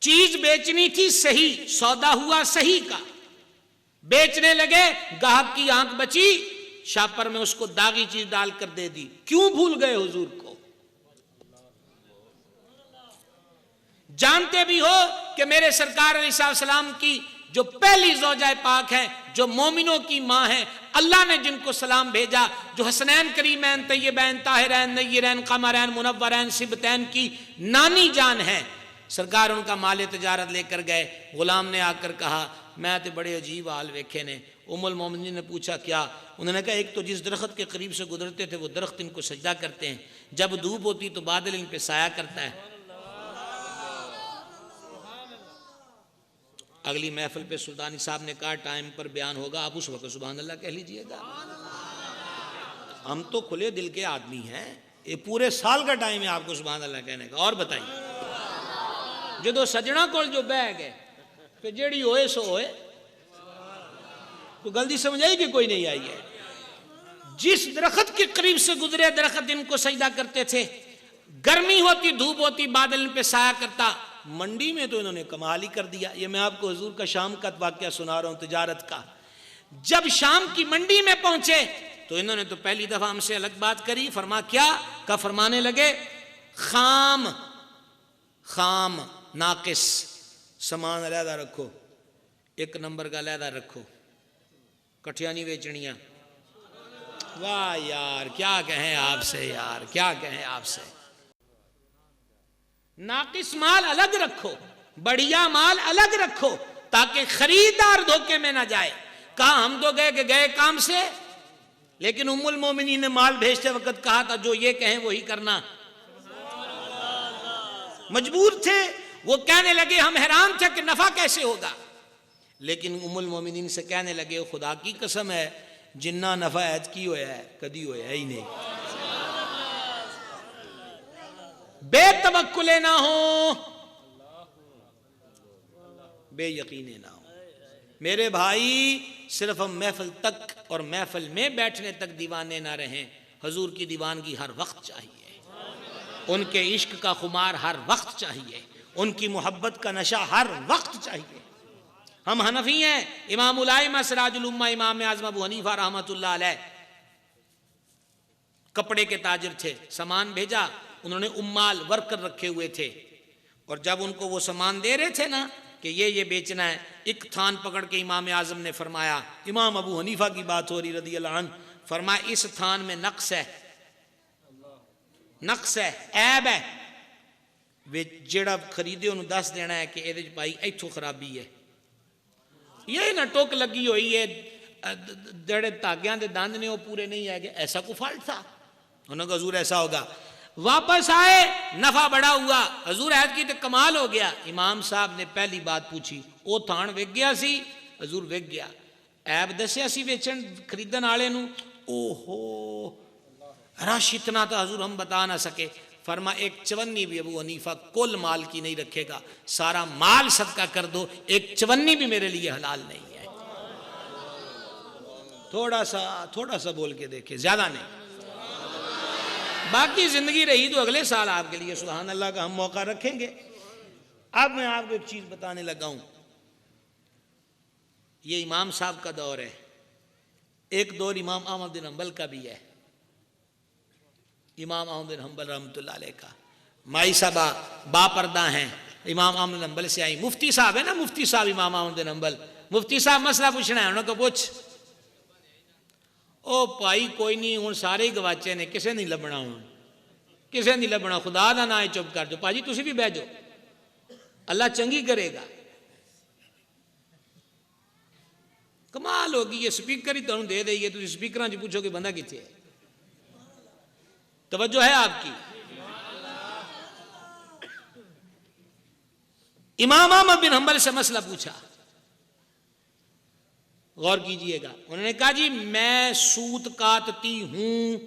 چیز بیچنی تھی صحیح، سودا ہوا صحیح کا، بیچنے لگے، گاہک کی آنکھ بچی، شاپر میں اس کو داغی چیز ڈال کر دے دی. کیوں بھول گئے حضور کو؟ جانتے بھی ہو کہ میرے سرکار علیہ السلام کی جو پہلی زوجہ پاک ہے، جو مومنوں کی ماں ہے، اللہ نے جن کو سلام بھیجا، جو حسنین کریمین طیبین طاہرین نیرین قمرین منورین سبتین کی نانی جان ہے، سرکار ان کا مال تجارت لے کر گئے. غلام نے آ کر کہا میں تے بڑے عجیب حال ویکھے نے. ام المومنین نے پوچھا کیا؟ انہوں نے کہا ایک تو جس درخت کے قریب سے گزرتے تھے وہ درخت ان کو سجدہ کرتے ہیں، جب دھوپ ہوتی تو بادل ان پہ سایہ کرتا ہے. اگلی محفل پہ سلطانی صاحب نے کہا ٹائم پر بیان ہوگا، آپ اس وقت سبحان اللہ کہہ لیجئے گا. ہم تو کھلے دل کے آدمی ہیں، یہ پورے سال کا ٹائم ہے آپ کو سبحان اللہ کہنے کا. اور بتائیے جدو سجنا کول جو بہ گئے پھر جیڑی ہوئے سو ہوئے. تو غلطی سمجھ آئی کہ کوئی نہیں آئی ہے؟ جس درخت کے قریب سے گزرے درخت ان کو سجدہ کرتے تھے، گرمی ہوتی دھوپ ہوتی بادل ان پہ سایہ کرتا. منڈی میں تو انہوں نے کمال ہی کر دیا. یہ میں آپ کو حضور کا شام کا واقعہ سنا رہا ہوں تجارت کا. جب شام کی منڈی میں پہنچے تو انہوں نے تو پہلی دفعہ ہم سے الگ بات کری. فرما کیا کا فرمانے لگے خام خام ناقص سامان علیحدہ رکھو، 1 نمبر کا علیحدہ رکھو، کٹھیاں نہیں بیچنیاں. واہ یار کیا کہیں آپ سے، یار کیا کہیں آپ سے. ناقص مال الگ رکھو، بڑھیا مال الگ رکھو، تاکہ خریدار دھوکے میں نہ جائے. کہا ہم تو گئے کہ گئے کام سے، لیکن ام المومنین نے مال بھیجتے وقت کہا تھا جو یہ کہیں وہی کرنا، مجبور تھے۔ وہ کہنے لگے ہم حیران تھے کہ نفع کیسے ہوگا، لیکن ام المومنین سے کہنے لگے خدا کی قسم ہے جنہ نفع عید کی ہویا ہے کدی ہویا ہی نہیں، بے توکلے نہ ہو، بے یقینے نہ ہو۔ میرے بھائی صرف ہم محفل تک اور محفل میں بیٹھنے تک دیوانے نہ رہیں، حضور کی دیوانگی ہر وقت چاہیے، ان کے عشق کا خمار ہر وقت چاہیے، ان کی محبت کا نشہ ہر وقت چاہیے۔ ہم حنفی ہیں، امام الائمہ سراج الامہ امام اعظم ابو حنیفہ رحمۃ اللہ علیہ کپڑے کے تاجر تھے، سامان بھیجا، انہوں نے امال ورکر رکھے ہوئے تھے، اور جب ان کو وہ سامان دے رہے تھے نا کہ یہ بیچنا ہے، ایک تھان پکڑ کے امام اعظم نے فرمایا، امام ابو حنیفہ کی بات ہو رہی رضی اللہ عنہ، فرمایا اس تھان میں نقص ہے، نقص ہے، عیب ہے، جیڑا خریدے انہوں دس دینا ہے کہ اے بھائی ایتھوں خرابی ہے، یہ نہ ٹوک لگی ہوئی ہے، جڑے تاگیاں دے داند نے وہ پورے نہیں آئے گے، ایسا کو فالٹ تھا، انہوں نے کہا حضور ایسا ہوگا، واپس آئے نفع بڑا ہوا، حضور عید کی تو کمال ہو گیا، امام صاحب نے پہلی بات پوچھی وہ تھان وک گیا سی، حضور وک گیا، عیب دسیا سی ویچن خریدن والے نو، اوہو رش اتنا تو حضور ہم بتا نہ سکے، فرما ایک چونی بھی ابو حنیفہ کل مال کی نہیں رکھے گا، سارا مال صدقہ کر دو، ایک چونی بھی میرے لیے حلال نہیں ہے، تھوڑا سا بول کے دیکھیں، زیادہ نہیں، باقی زندگی رہی تو اگلے سال آپ کے لیے سبحان اللہ کا ہم موقع رکھیں گے۔ اب میں آپ کو ایک چیز بتانے لگا ہوں، یہ امام صاحب کا دور ہے، ایک دور امام احمد بن حنبل کا بھی ہے، امام احمد بن حنبل رحمۃ اللہ علیہ کا، مائی صاحبہ با پردہ ہیں، امام احمد بن حنبل سے آئی، مفتی صاحب ہے نا، مفتی صاحب امام احمد بن حنبل، مفتی صاحب مسئلہ پوچھنا ہے، انہوں کو پوچھ، او پائی کوئی نہیں ہوں سارے ہی گواچے نے، کسے نہیں لبنا ہوں، کسے نہیں لبنا، خدا دا نہ چپ کر جو، پاجی تسی بھی بہ جاؤ، اللہ چنگی کرے گا، کمال ہوگی، یہ سپیکر ہی تمہیں دے دے، یہ تسی سپیکراں جو پوچھو کہ بندہ کتنے ہے، توجہ ہے آپ کی۔ امام احمد بن حنبل سے مسئلہ پوچھا، غور کیجئے گا، انہوں نے کہا جی میں سوت کاٹتی ہوں،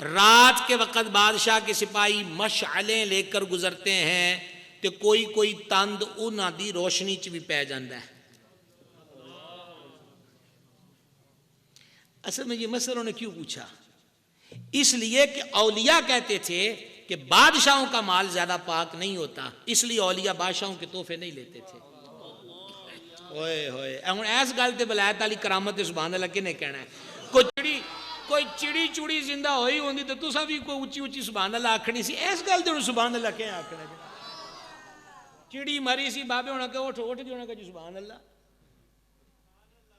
رات کے وقت بادشاہ کے سپاہی مشعلیں لے کر گزرتے ہیں تو کوئی تند انہاں دی روشنی چ بھی پہ جاندہ ہے۔ اصل میں یہ مسئلہ انہوں نے کیوں پوچھا؟ اس لیے کہ اولیاء کہتے تھے کہ بادشاہوں کا مال زیادہ پاک نہیں ہوتا، اس لیے اولیاء بادشاہوں کے تحفے نہیں لیتے تھے۔ ہوئے ہوئے ہوں ایس گل تے ولایت والی کرامت سبحان اللہ کنے کہنا ہے، کوئی چڑی چوڑی زندہ ہوئی ہوندی تو تساں بھی کوئی اچھی اچھی سبحان اللہ آکھنی سی، ایس گل تے سبحان اللہ کیا آکھنا ہے، چڑی مری سی بابے ہونا کہ اٹھ جو ہونا کہ جی سبحان اللہ،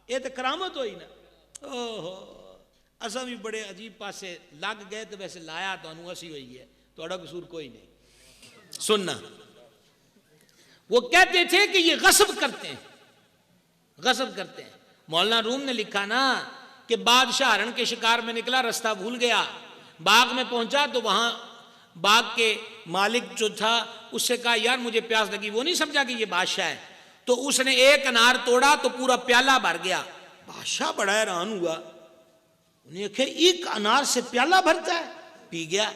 یہ تو کرامت ہوئی نا۔ اوہو اساں بھی بڑے عجیب پاسے لگ گئے تو ویسے لایا تو انہوں اسی ہوئی ہے، توڑا قصور کوئی نہیں۔ سننا، وہ کہتے تھے کہ یہ غصب کرتے ہیں، غصب کرتے ہیں۔ مولانا روم نے لکھا نا کہ بادشاہ ہرن کے شکار میں نکلا، رستہ بھول گیا، باغ میں پہنچا تو وہاں باغ کے مالک جو تھا اس سے کہا یار مجھے پیاس لگی، وہ نہیں سمجھا کہ یہ بادشاہ ہے، تو اس نے ایک انار توڑا تو پورا پیالہ بھر گیا، بادشاہ بڑا حیران ہوا، انہیں کہا ایک انار سے پیالہ بھرتا ہے، پی گیا،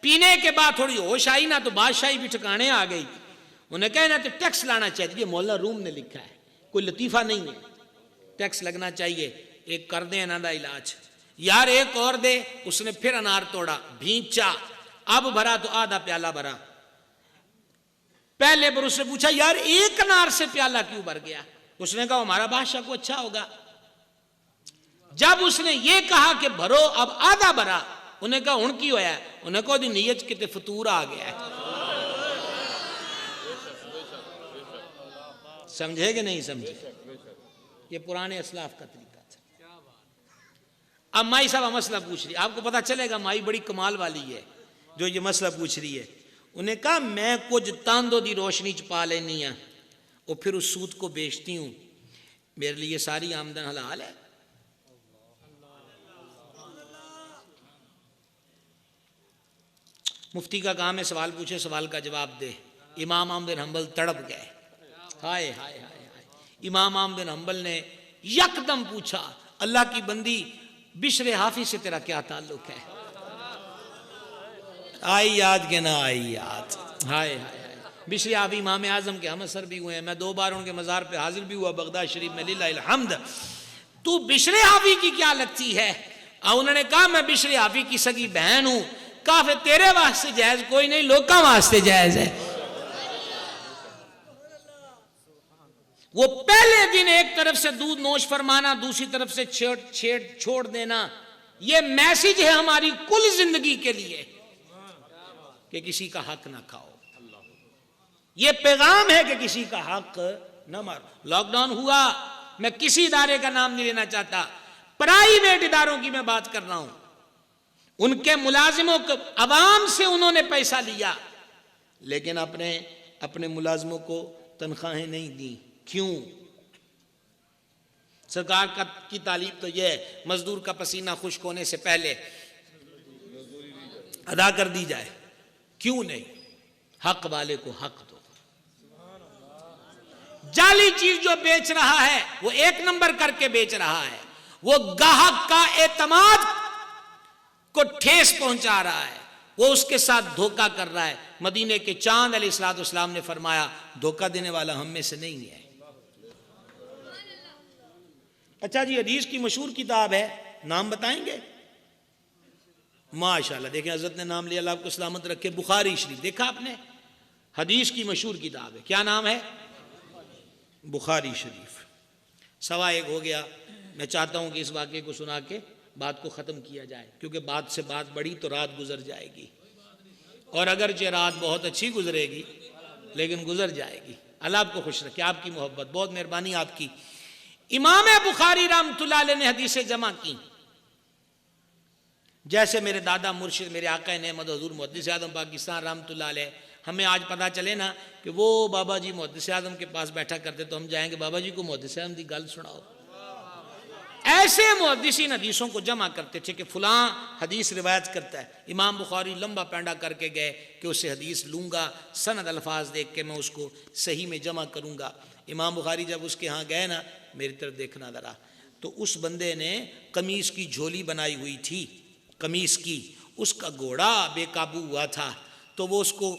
پینے کے بعد تھوڑی ہوش آئی نا تو بادشاہی بھی ٹھکانے آ گئی، انہیں کہا نا تو ٹیکس لانا چاہیے، یہ مولانا روم نے لکھا ہے، کوئی لطیفہ نہیں ہے، ٹیکس لگنا چاہیے، ایک کر دیں انہوں دا علاج، یار ایک اور دے، اس نے پھر انار توڑا، بھینچا، اب بھرا تو آدھا پیالہ بھرا، پہلے پر اس نے پوچھا یار ایک انار سے پیالہ کیوں بھر گیا، اس نے کہا ہمارا بادشاہ کو اچھا ہوگا، جب اس نے یہ کہا کہ بھرو اب آدھا بھرا، انہیں کہا ان کی ہویا ہے، انہیں کہا دی نیت کتے فطور آ گیا ہے، سمجھے کہ نہیں سمجھے؟ یہ پرانے اسلاف کا طریقہ تھا۔ اب مائی صاحب مسئلہ پوچھ رہی، آپ کو پتا چلے گا مائی بڑی کمال والی ہے جو یہ مسئلہ پوچھ رہی ہے، انہیں کہا میں کچھ تاندوں دی روشنی چ پا لینی ہوں، اور پھر اس سود کو بیچتی ہوں، میرے لیے ساری آمدن حلال ہے. مفتی کا کام ہے سوال پوچھے سوال کا جواب دے. امام احمد بن حنبل تڑپ گئے. ہائے ہائے ہائے ہائے. امام احمد بن حنبل نے یکدم پوچھا اللہ کی بندی بشر حافی سے تیرا کیا تعلق ہے؟ آئی یاد کہ نہ آئی یاد. ہائے ہائے ہائے. بشر حافی امام اعظم کے ہم سر بھی ہوئے ہیں. میں 2 بار ان کے مزار پہ حاضر بھی ہوا بغداد شریف میں. للہ الحمد. تو بشر حافی کی کیا لگتی ہے؟ اور انہوں نے کہا میں بشر حافی کی سگی بہن ہوں. کہا پھر تیرے واسطے جائز کوئی نہیں, لوکاں واسطے جائز ہے. وہ پہلے دن ایک طرف سے دودھ نوش فرمانا, دوسری طرف سے چھوڑ دینا, یہ میسج ہے ہماری کل زندگی کے لیے کہ کسی کا حق نہ کھاؤ. یہ پیغام ہے کہ کسی کا حق نہ مارو. لاک ڈاؤن ہوا, میں کسی ادارے کا نام نہیں لینا چاہتا, پرائیویٹ اداروں کی میں بات کر رہا ہوں. ان کے ملازموں کو عوام سے انہوں نے پیسہ لیا, لیکن اپنے ملازموں کو تنخواہیں نہیں دیں. کیوں؟ سرکار کی تعلیم تو یہ ہے مزدور کا پسینہ خشک ہونے سے پہلے ادا کر دی جائے. کیوں نہیں؟ حق والے کو حق دو. جعلی چیز جو بیچ رہا ہے وہ 1 نمبر کر کے بیچ رہا ہے, وہ گاہک کا اعتماد کو ٹھیس پہنچا رہا ہے, وہ اس کے ساتھ دھوکہ کر رہا ہے. مدینے کے چاند علیہ الصلوۃ والسلام نے فرمایا دھوکہ دینے والا ہم میں سے نہیں ہے. اچھا جی, حدیث کی مشہور کتاب ہے, نام بتائیں گے؟ ماشاءاللہ, دیکھیں حضرت نے نام لیا, اللہ آپ کو سلامت رکھے. بخاری شریف دیکھا آپ نے؟ حدیث کی مشہور کتاب ہے. کیا نام ہے؟ بخاری شریف. 1:15 ہو گیا. میں چاہتا ہوں کہ اس واقعے کو سنا کے بات کو ختم کیا جائے, کیونکہ بات سے بات بڑی تو رات گزر جائے گی, اور اگرچہ رات بہت اچھی گزرے گی لیکن گزر جائے گی. اللہ آپ کو خوش رکھے, آپ کی محبت, بہت مہربانی آپ کی. امام بخاری رحمۃ اللہ علیہ نے حدیثیں جمع کی, جیسے میرے دادا مرشد میرے آقا نعمت حضور محدث اعظم پاکستان رحمۃ اللہ علیہ. ہمیں آج پتہ چلے نا کہ وہ بابا جی محدث اعظم کے پاس بیٹھا کرتے تو ہم جائیں گے بابا جی کو محدث اعظم دی گل سناؤ. ایسے محدثین حدیثوں کو جمع کرتے تھے کہ فلاں حدیث روایت کرتا ہے. امام بخاری لمبا پینڈا کر کے گئے کہ اسے حدیث لوں گا, سند الفاظ دیکھ کے میں اس کو صحیح میں جمع کروں گا. امام بخاری جب اس کے ہاں گئے نا, میری طرف دیکھنا ذرا, تو اس بندے نے قمیص کی جھولی بنائی ہوئی تھی, قمیص کی, اس کا گھوڑا بے قابو ہوا تھا, تو وہ اس کو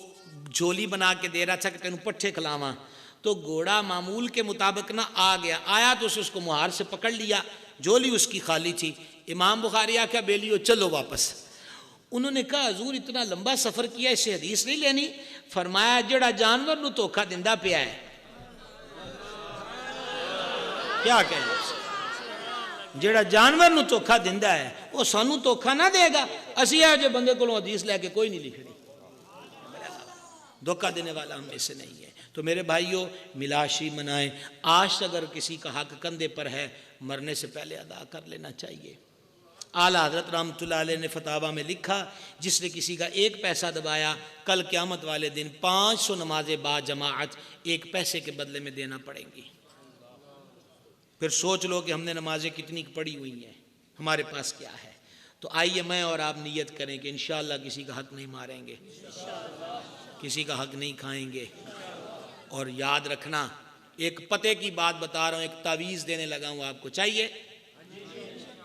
جھولی بنا کے دے رہا تھا کہ تینوں پٹھے کھلاواں. تو گھوڑا معمول کے مطابق نہ آیا تو اس کو مہار سے پکڑ لیا, جھولی اس کی خالی تھی. امام بخاری آکھا بیلیو چلو واپس. انہوں نے کہا حضور اتنا لمبا سفر کیا, اس سے حدیث نہیں لینی؟ فرمایا جڑا جانور نو دھوکھا دیندا پیا ہے. کیا کہیں؟ جڑا جانور نو دھوکھا دیندا ہے وہ سانو دھوکھا نہ دے گا. اسی ہے جو بندے کو حدیث لے کے کوئی نہیں لکھنی, دھوکہ دینے والا ہم میں سے نہیں ہے. تو میرے بھائیوں, ملاشی منائیں. آج اگر کسی کا حق کندھے پر ہے, مرنے سے پہلے ادا کر لینا چاہیے. اعلیٰ حضرت رحمۃ اللہ علیہ نے فتاویٰ میں لکھا, جس نے کسی کا 1 پیسہ دبایا, کل قیامت والے دن 500 نمازیں با جماعت 1 پیسے کے بدلے میں دینا پڑیں گی. پھر سوچ لو کہ ہم نے نمازیں کتنی پڑھی ہوئی ہیں, ہمارے پاس کیا ہے. تو آئیے میں اور آپ نیت کریں کہ انشاءاللہ کسی کا حق نہیں ماریں گے, کسی کا حق نہیں کھائیں گے. اور یاد رکھنا, ایک پتے کی بات بتا رہا ہوں, ایک تعویذ دینے لگا ہوں آپ کو, چاہیے؟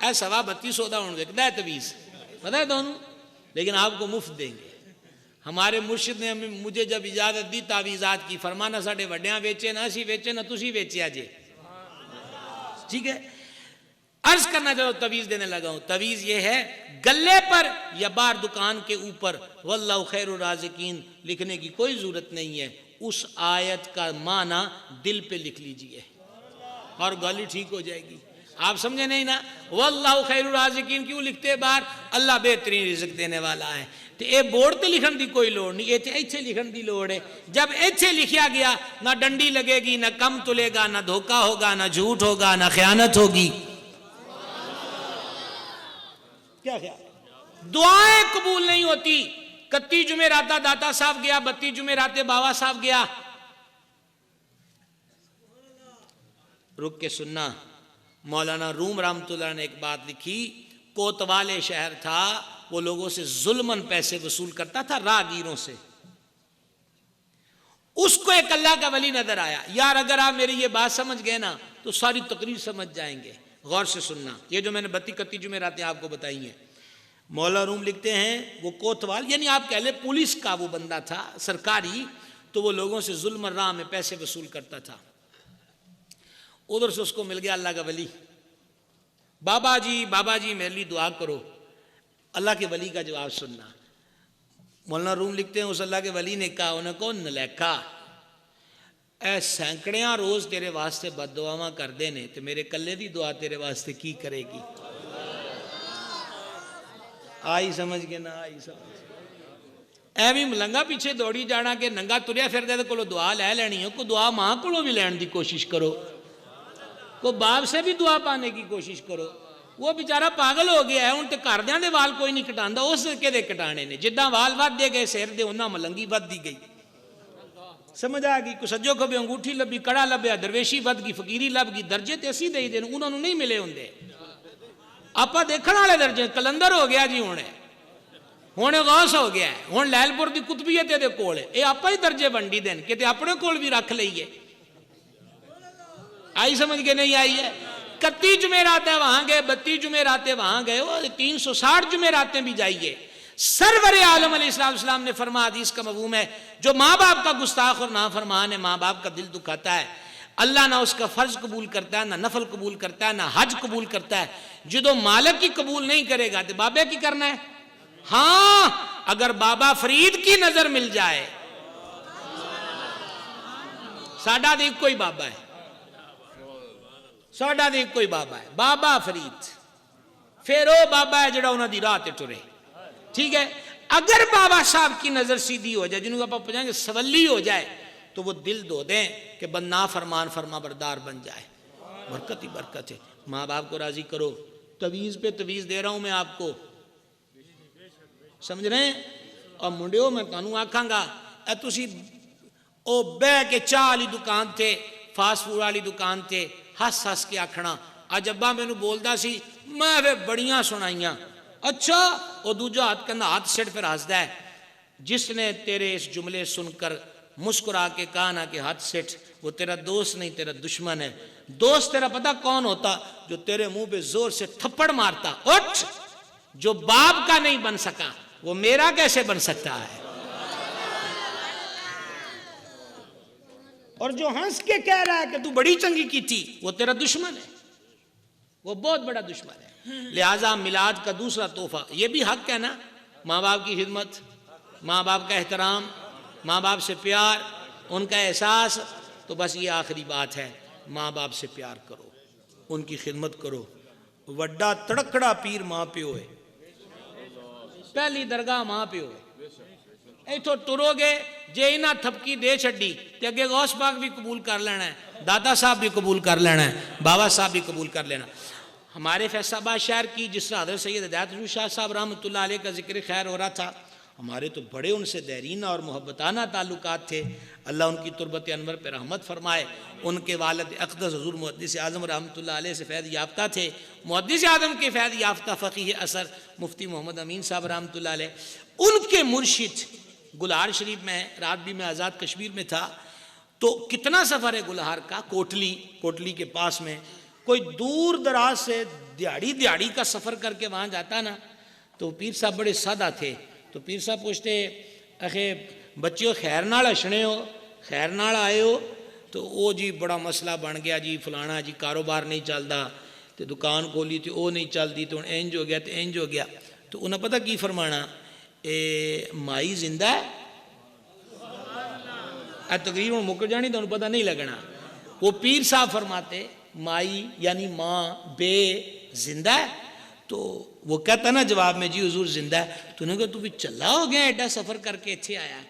اے 32 دا ہوں دیکھتا ہے تعویذ, پتہ ہے دونوں, لیکن آپ کو مفت دیں گے. ہمارے مرشد نے مجھے جب اجازت دی تعویذات کی, فرمانا ساڑھے وڈیاں ویچے نہ اسی ویچے نہ تسی ویچے آجے. ٹھیک ہے, عرض کرنا چاہو تعویذ دینے لگا ہوں. تعویذ یہ ہے, گلے پر یا باہر دکان کے اوپر واللہ خیر الرازقین لکھنے کی کوئی ضرورت نہیں ہے. اس آیت کا معنی دل پہ لکھ لیجئے اور گالی ٹھیک ہو جائے گی. آپ سمجھے نہیں نا؟ واللہ خیر الرازقین کیوں لکھتے باہر؟ اللہ بہترین رزق دینے والا ہے. تو اے بورڈ تے لکھن دی کوئی لوڑ نہیں, ایتھے لکھن دی لوڑ ہے. جب ایتھے لکھیا گیا, نہ ڈنڈی لگے گی, نہ کم تلے گا, نہ دھوکہ ہوگا, نہ جھوٹ ہوگا, نہ خیانت ہوگی. کیا خیال؟ دعائیں قبول نہیں ہوتی. 31 جمعراتہ داتا صاحب گیا, 32 جمعراتہ باوا صاحب گیا. رک کے سننا. مولانا روم رحمۃ اللہ نے ایک بات لکھی. کوتوالے شہر تھا, وہ لوگوں سے ظلماً پیسے وصول کرتا تھا, راہگیروں سے. اس کو ایک اللہ کا ولی نظر آیا. یار اگر آپ میری یہ بات سمجھ گئے نا تو ساری تقریر سمجھ جائیں گے. غور سے سننا, یہ جو میں نے 32-31 جمعراتیں آپ کو بتائی ہیں. مولا روم لکھتے ہیں وہ کوتوال یعنی آپ کہہ لیں پولیس کا وہ بندہ تھا سرکاری, تو وہ لوگوں سے ظلم اور راہ میں پیسے وصول کرتا تھا. ادھر سے اس کو مل گیا اللہ کا ولی. بابا جی میرے لیے دعا کرو. اللہ کے ولی کا جواب سننا. مولانا روم لکھتے ہیں اس اللہ کے ولی نے کہا انہیں کو نلیکا, اے سینکڑیاں روز تیرے واسطے بد دعاواں کر دینے تو میرے کلے دی دعا تیرے واسطے کی کرے گی. آئی سمجھ کے نہ آئی سمجھ. اے بھی ملنگا پیچھے دوڑی جانا کہ ننگا تریا پھر دے کو دعا لے لینی ہو, کو دعا ماں کو بھی لین دی کوشش کرو, کو باپ سے بھی دعا پانے کی کوشش کرو. وہ بیچارہ پاگل ہو گیا ہے, ان تے گھردیاں دے وال کوئی نہیں کٹاندا, اس کے دے کٹانے نے. جداں وال ود دے گئے سر دے انہاں ملنگی ود دی گئی. سمجھ آ گئی. کو سجو کبھی انگوٹھی لبھی, کڑا لبیا, درویشی ود گئی, فقیری لب گئی. درجے تے اسی دے دین انہوں نہیں ملے ہوندے. آپا دیکھن والے درجے کلندر ہو گیا جی, ہونے غوث ہو گیا ہے, ہن لیل پور دی قطبیت دے کول ہے. اے آپا ہی درجے ونڈی دین کتے اپنے کول بھی رکھ لئیے. آئی سمجھ کے نہیں آئی ہے. 31 جمعراتیں وہاں گئے, 32 جمعراتیں وہاں گئے, وہ 360 جمعراتیں بھی جائیے. سرور عالم علیہ السلام نے فرما, حدیث کا مفہوم ہے, جو ماں باپ کا گستاخ اور نافرمان ہے ماں باپ کا دل دکھاتا ہے, اللہ نہ اس کا فرض قبول کرتا ہے, نہ نفل قبول کرتا ہے, نہ حج قبول کرتا ہے. جدو مالک کی قبول نہیں کرے گا تو بابے کی کرنا ہے. ہاں اگر بابا فرید کی نظر مل جائے, ساڈا دیکھ کوئی بابا ہے, ساڈا دیکھ کوئی بابا ہے, بابا فرید, پھر وہ بابا ہے جڑا انہوں دی راہ تے ٹرے. ٹھیک ہے. اگر بابا صاحب کی نظر سیدھی ہو جائے, جنہوں کو آپ پوچھیں گے سولی ہو جائے, تو وہ دل دو دیں کہ بندہ فرمان فرما بردار بن جائے. برکت ہی برکت ہے. ماں باپ کو راضی کرو. تویز پہ تویز دے رہا ہوں میں آپ کو, سمجھ رہے ہیں. اور منڈیوں میں تانوں آکھاں گا, اے تسی او بے کے چاہ والی دکان تے, فاسٹ فوڈ والی دکان تے ہس ہس کے آکھنا, اج ابا مینوں بولدا سی, میں پھر بڑیاں سنائیاں. اچھا, وہ دوجا ہاتھ کندہ ہاتھ سیٹ پھر ہنسدا ہے. جس نے تیرے اس جملے سن کر مسکرا کے کہا نا کہ ہاتھ سیٹ, وہ تیرا دوست نہیں تیرا دشمن ہے. دوست تیرا پتہ کون ہوتا, جو تیرے منہ پہ زور سے تھپڑ مارتا. اٹھ, جو باپ کا نہیں بن سکا وہ میرا کیسے بن سکتا ہے. اور جو ہنس کے کہہ رہا ہے کہ تو بڑی چنگی کی تھی, وہ تیرا دشمن ہے, وہ بہت بڑا دشمن ہے. لہٰذا میلاد کا دوسرا تحفہ یہ بھی حق ہے نا, ماں باپ کی خدمت, ماں باپ کا احترام, ماں باپ سے پیار, ان کا احساس. تو بس یہ آخری بات ہے, ماں باپ سے پیار کرو, ان کی خدمت کرو. وڈا تڑکڑا پیر ماں پیو ہے, پہلی درگاہ ماں پیو ہے. ایتھوں ٹرو گے جے انہاں تھپکی دے چھڈی تے اگے غوث پاک بھی قبول کر لینا ہے, دادا صاحب بھی قبول کر لینا ہے, بابا صاحب بھی قبول کر لینا. ہمارے فیصل آباد شہر کی جس طرح حضرت سید ہدایت حضور شاہ صاحب رحمۃ اللہ علیہ کا ذکر خیر ہو رہا تھا, ہمارے تو بڑے ان سے دیرینہ اور محبتانہ تعلقات تھے. اللہ ان کی تربت انور پہ رحمت فرمائے. ان کے والد اقدس حضور محدث اعظم رحمۃ اللہ علیہ سے فیض یافتہ تھے. محدث اعظم کے فیض یافتہ فقیہ اثر مفتی محمد امین صاحب رحمۃ اللہ علیہ, ان کے مرشد گلہار شریف میں, رات بھی میں آزاد کشمیر میں تھا, تو کتنا سفر ہے گلہار کا, کوٹلی کے پاس میں, کوئی دور دراز سے دیہڑی کا سفر کر کے وہاں جاتا نا, تو پیر صاحب بڑے سادہ تھے. تو پیر صاحب پوچھتے, اخے بچیو خیر نال ہسنے ہو, خیر نال آئے ہو, تو او جی بڑا مسئلہ بن گیا جی, فلانا جی کاروبار نہیں چلتا, تو دکان کھولی تو وہ نہیں چلتی, تو انج ہو گیا تو انج ہو گیا. تو انہیں پتہ کی فرمانا, اے مائی زندہ ہے, تقریباً مک جانی تو انہیں پتہ نہیں لگنا. وہ پیر صاحب فرماتے مائی یعنی ماں بے زندہ ہے. تو وہ کہتا نا جواب میں, جی حضور زندہ ہے. تو انہوں نے کہا تو بھی چلا ہو گیا ایڈا سفر کر کے اتھے آیا,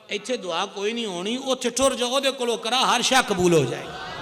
اتھے دعا کوئی نہیں ہونی, اتھے ٹر جاؤ دے کولو کرا, ہر شاہ قبول ہو جائے گا.